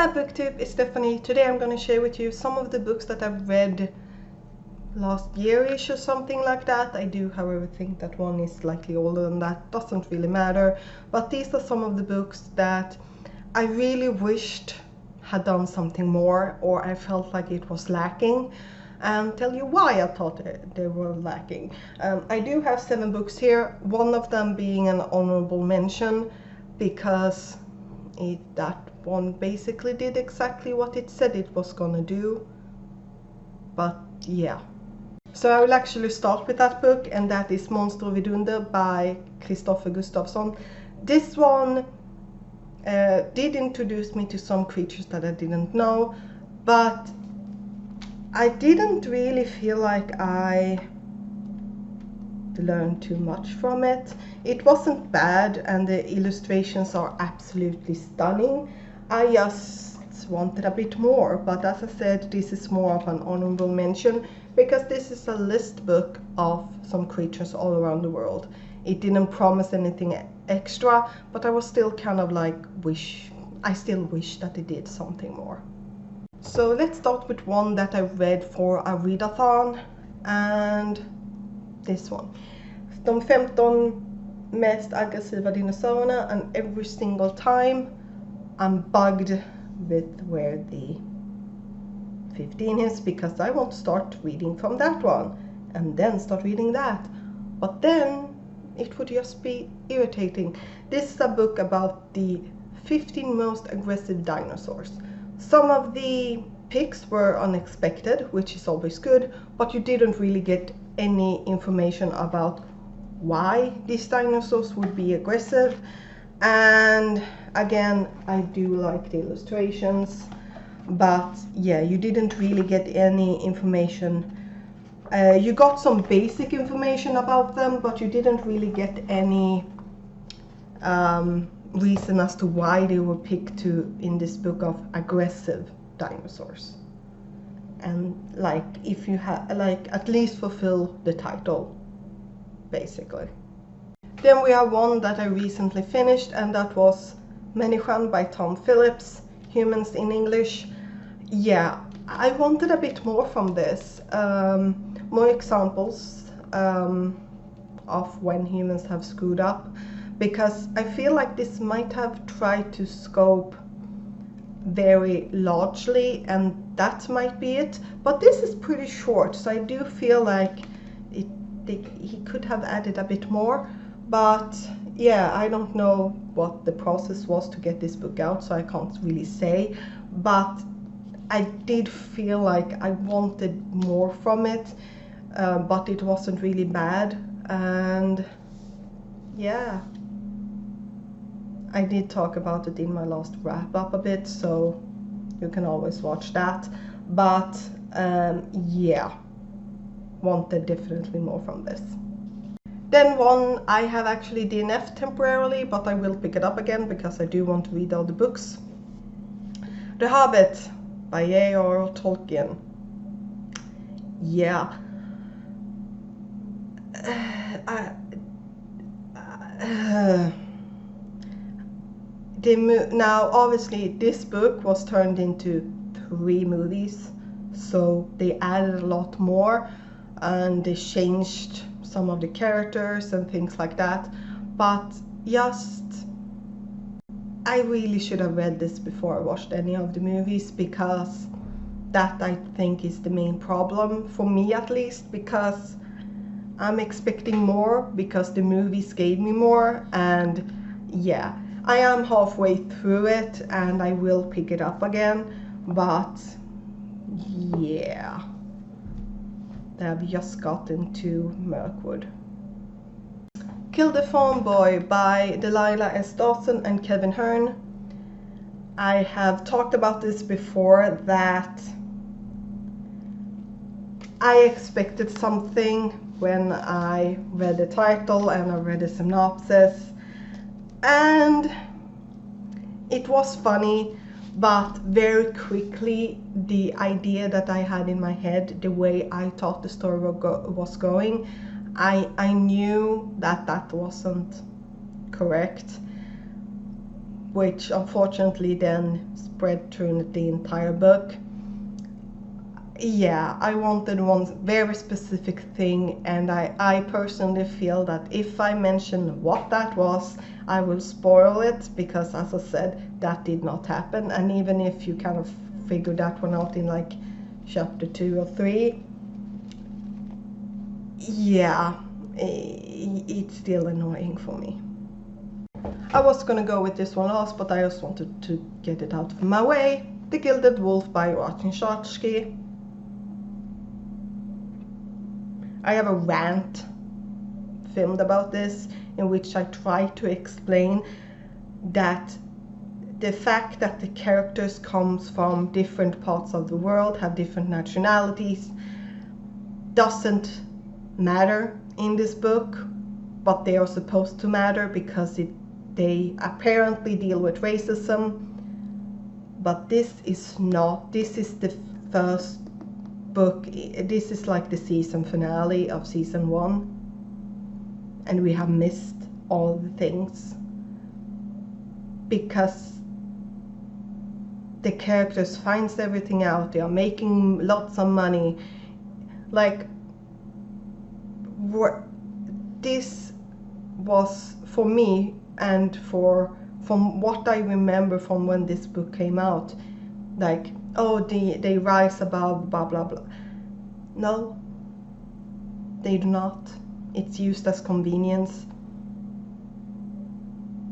Hi book tip, it's Stephanie. Today I'm going to share with you some of the books that I've read last year-ish or something like that. I do however think that one is slightly older than that, doesn't really matter. But these are some of the books that I really wished had done something more, or I felt like it was lacking, and tell you why I thought they were lacking. I do have 7 books here, one of them being an honorable mention because that one basically did exactly what it said it was gonna do. But yeah, so I will actually start with that book, and that is Monster of Vidunder by Kristoffer Gustafsson. This one did introduce me to some creatures that I didn't know, but I didn't really feel like I learned too much from it. It wasn't bad and the illustrations are absolutely stunning. I just wanted a bit more, but as I said, this is more of an honorable mention because this is a list book of some creatures all around the world. It didn't promise anything extra, but I was still kind of like I still wish that it did something more. So let's start with one that I read for a readathon, and this one. De 15 mest aggressiva dinosaurierna, and every single time I'm bugged with where the 15 is because I want to start reading from that one and then start reading that, but then it would just be irritating. This is a book about the 15 most aggressive dinosaurs. Some of the picks were unexpected, which is always good, but you didn't really get any information about why these dinosaurs would be aggressive. And again, I do like the illustrations, but yeah, you didn't really get any information. You got some basic information about them, but you didn't really get any reason as to why they were picked to in this book of aggressive dinosaurs. And like, if you have like, at least fulfill the title basically. Then we have one that I recently finished, and that was Manny Fun by Tom Phillips, Humans in English. Yeah, I wanted a bit more from this, more examples of when humans have screwed up, because I feel like this might have tried to scope very largely, and that might be it, but this is pretty short, so I do feel like he could have added a bit more. But yeah, I don't know what the process was to get this book out, so I can't really say, but I did feel like I wanted more from it, but it wasn't really bad. And yeah, I did talk about it in my last wrap up a bit, so you can always watch that. But yeah, wanted definitely more from this. Then one I have actually DNF'd temporarily, but I will pick it up again because I do want to read all the books. The Hobbit by J.R.R. Tolkien. Yeah. Now obviously this book was turned into 3 movies, so they added a lot more and they changed some of the characters and things like that, but just I really should have read this before I watched any of the movies, because that I think is the main problem for me, at least, because I'm expecting more because the movies gave me more. And yeah, I am halfway through it and I will pick it up again, but yeah, they have just gotten to Mirkwood. Kill the Phone Boy by Delilah S. Dawson and Kevin Hearn. I have talked about this before, that I expected something when I read the title and I read the synopsis, and it was funny, but very quickly the idea that I had in my head, the way I thought the story was going, I knew that that wasn't correct. which unfortunately then spread through the entire book. Yeah, I wanted one very specific thing, and I personally feel that if I mention what that was, I will spoil it, because as I said, that did not happen. And even if you kind of figure that one out in like chapter 2 or 3, yeah, it's still annoying for me. I was gonna go with this one last, but I just wanted to get it out of my way. The Gilded Wolf by Martin Scharsky. I have a rant filmed about this in which I try to explain that the fact that the characters comes from different parts of the world, have different nationalities, doesn't matter in this book, but they are supposed to matter because they apparently deal with racism. But this is not. This is the first book. This is like the season finale of season 1, and we have missed all the things because the characters finds everything out. They are making lots of money. Like, this was for me, and from what I remember from when this book came out, like, oh, they rise above blah blah blah. No, they do not. It's used as convenience.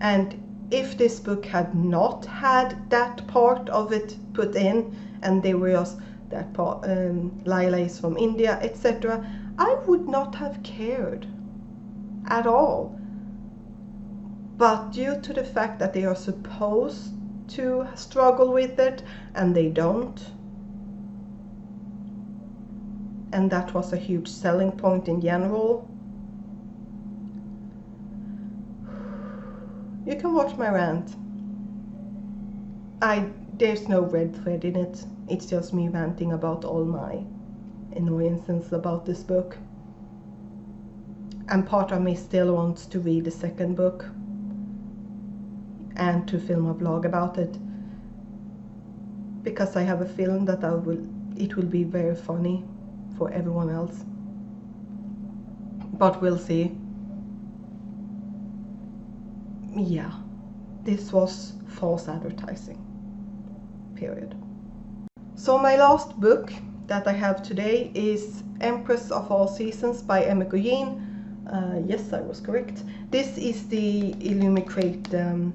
And if this book had not had that part of it put in, and they were just that part, Lila is from India, etc., I would not have cared at all. But due to the fact that they are supposed to struggle with it and they don't, and that was a huge selling point in general. You can watch my rant. There's no red thread in it. It's just me ranting about all my annoyances about this book. And part of me still wants to read the second book and to film a vlog about it, because I have a feeling that it will be very funny for everyone else. But we'll see. Yeah, this was false advertising, period. So my last book that I have today is Empress of All Seasons by Emiko Jean. Yes, I was correct. This is the Illumicrate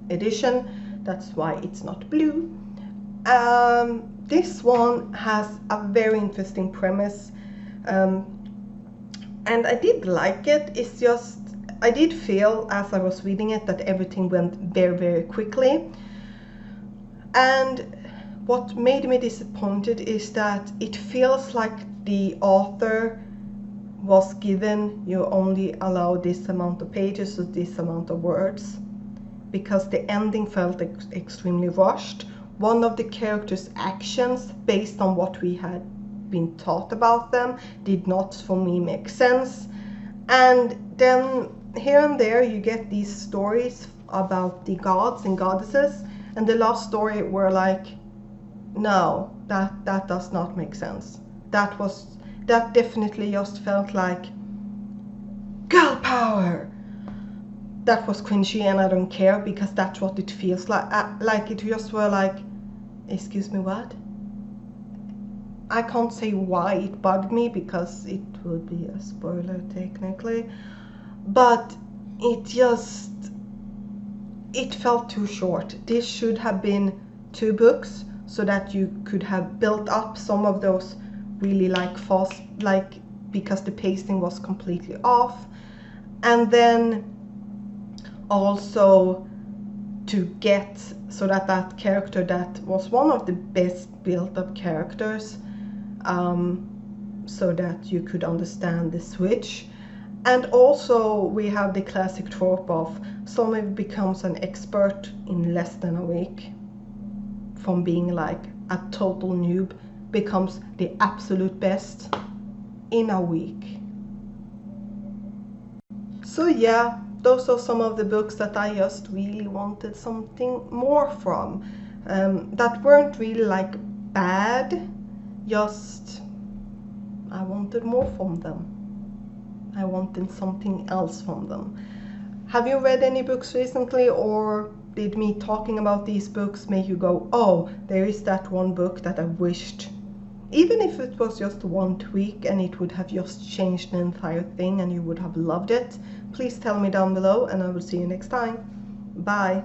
edition. That's why it's not blue. This one has a very interesting premise, and I did like it. It's just, I did feel as I was reading it that everything went very, very quickly. And what made me disappointed is that it feels like the author was given, you only allow this amount of pages or this amount of words, because the ending felt extremely rushed. One of the characters' actions, based on what we had been taught about them, did not for me make sense. And then here and there you get these stories about the gods and goddesses, and the last story were like, no, that does not make sense. That definitely just felt like girl power. That was cringy, and I don't care, because that's what it feels like. Like, it just were like, excuse me, what? I can't say why it bugged me, because it would be a spoiler technically, but it felt too short. This should have been 2 books, so that you could have built up some of those really like fast, like, because the pacing was completely off. And then also to get, so that character that was one of the best built up characters, so that you could understand the switch. And also we have the classic trope of somebody becomes an expert in less than a week, from being like a total noob becomes the absolute best in a week. So yeah, those are some of the books that I just really wanted something more from, that weren't really like bad, just I wanted more from them. I wanted something else from them. Have you read any books recently, or did me talking about these books make you go, oh, there is that one book that I wished, even if it was just one tweak and it would have just changed the entire thing and you would have loved it? Please tell me down below, and I will see you next time. Bye.